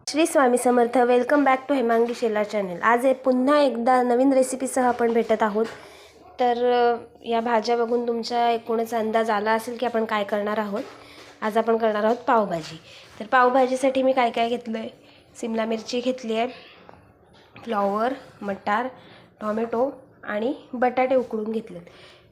Shri Swami Samarth. Welcome back to Hemangi Shela channel. आज पुन्हा एकदा नवीन रेसिपीसह आपण भेटत आहोत. तर या भाज्या बघून तुमचा एकूणच अंदाज आला असेल की आपण काय करणार आहोत. आज आपण करणार आहोत पावभाजी. तर पावभाजीसाठी मी काय काय घेतलं आहे. शिमला मिरची घेतली आहे, फ्लॉवर, मटार, टोमॅटो आणि बटाटे उकडून घेतलेत.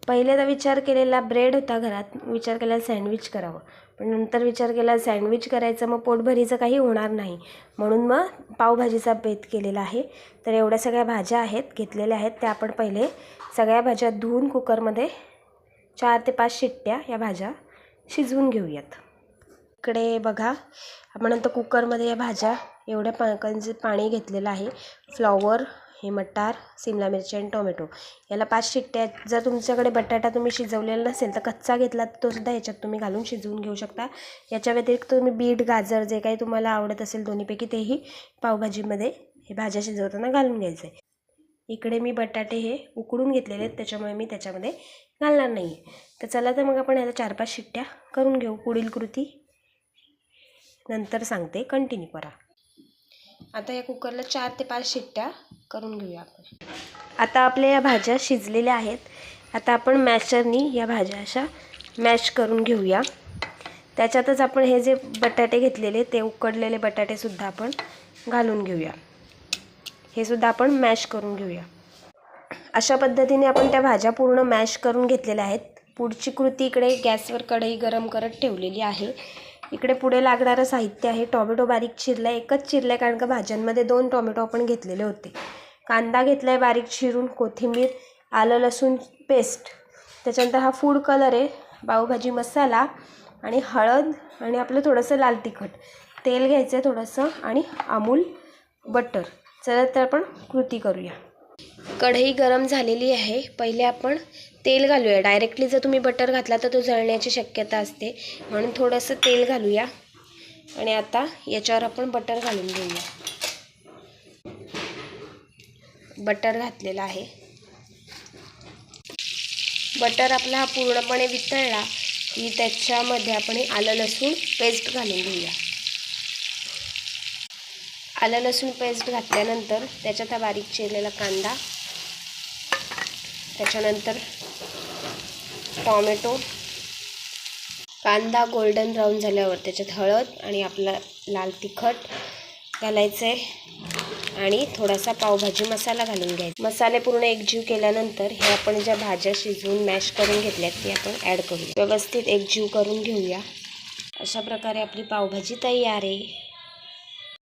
पहिल्यांदा विचार केलेला ब्रेड होता घरात, विचार केला सँडविच करावं, पण नंतर विचार केला सँडविच करायचं मग पोटभरीचं काही होणार नाही, म्हणून मग पावभाजीचा बेत केलेला आहे. तर एवढ्या सगळ्या भाज्या घेतलेल्या आहेत त्या आपण पहिले सगळ्या भाज्या धुवून कुकरमध्ये 4 ते 5 शिट्ट्या या भाज्या शिजवून घेऊयात. इकडे बघा, आपण नंतर कुकरमध्ये या भाज्या एवढ्या पाणी घेतलेलं आहे. फ्लॉवर, हे मटार, शिमला मिरची आणि टोमॅटो याला 5 शिट्ट्या. जर तुमच्याकडे बटाटा तुम्ही शिजवलेला नसेल तर कच्चा घेतला तर तो सुद्धा याच्यात तुम्ही घालून शिजवून घेऊ शकता. याच्या व्यतिरिक्त तुम्ही बीट, गाजर जे काही तुम्हाला आवडत असेल दोन्हीपैकी तेही पावभाजीमध्ये हे भाज्या शिजवताना घालून घ्यायचं आहे. इकडे मी बटाटे हे उकडून घेतलेले आहेत, त्याच्यामुळे मी त्याच्यामध्ये घालणार नाही. तर चला तर मग आपण याला 4-5 शिट्ट्या करून घेऊ. पुढील कृती नंतर सांगते, कंटिन्यू करा. आता या कुकरला 4 ते 5 शिट्ट्या करून घेऊया आपण. आता आपल्या या भाज्या शिजलेल्या आहेत. आता आपण मॅशरनी या भाज्या अशा मॅश करून घेऊया. त्याच्यातच आपण हे जे बटाटे घेतलेले ते उकडलेले बटाटेसुद्धा आपण घालून घेऊया. हे सुद्धा आपण मॅश करून घेऊया. अशा पद्धतीने आपण त्या भाज्या पूर्ण मॅश करून घेतलेल्या आहेत. पुढची कृती, इकडे गॅसवर कढई गरम करत ठेवलेली आहे. इकडे पुढे लागणारं साहित्य आहे. टोमॅटो बारीक चिरला, एकच चिरला आहे कारण का भाज्यांमध्ये 2 टोमॅटो आपण घेतलेले होते. कांदा घेतला आहे बारीक चिरून, कोथिंबीर, आलं लसूण पेस्ट, त्याच्यानंतर हा फूड कलर आहे, पावभाजी मसाला आणि हळद आणि आपलं थोडंसं लाल तिखट, तेल घ्यायचं आहे थोडंसं आणि अमूल बटर. चला तर आपण कृती करूया. कढई गरम झालेली आहे. पहिले आपण तेल घालूया. डायरेक्टली जर तुम्ही बटर घातला तर तो जळण्याची शक्यता असते, म्हणून थोडंसं तेल घालूया. आणि आता याच्यावर आपण बटर घालून घेऊया. बटर घातलेला आहे. बटर आपला हा पूर्णपणे वितळला की त्याच्यामध्ये आपण आलं लसूण पेस्ट घालून घेऊया. आलं लसूण पेस्ट घातल्यानंतर त्याच्यात हा बारीक चिरलेला कांदा, त्याच्यानंतर टोमॅटो, कांदा गोल्डन ब्राऊन झाल्यावर त्याच्यात हळद आणि आपला लाल तिखट घालायचं आहे आणि थोडासा पावभाजी मसाला घालून घ्यायचा. मसाले पूर्ण एकजीव केल्यानंतर हे आपण ज्या भाज्या शिजवून मॅश करून घेतल्यात ते आपण ॲड करूया. व्यवस्थित एकजीव करून घेऊया. अशा प्रकारे आपली पावभाजी तयार आहे.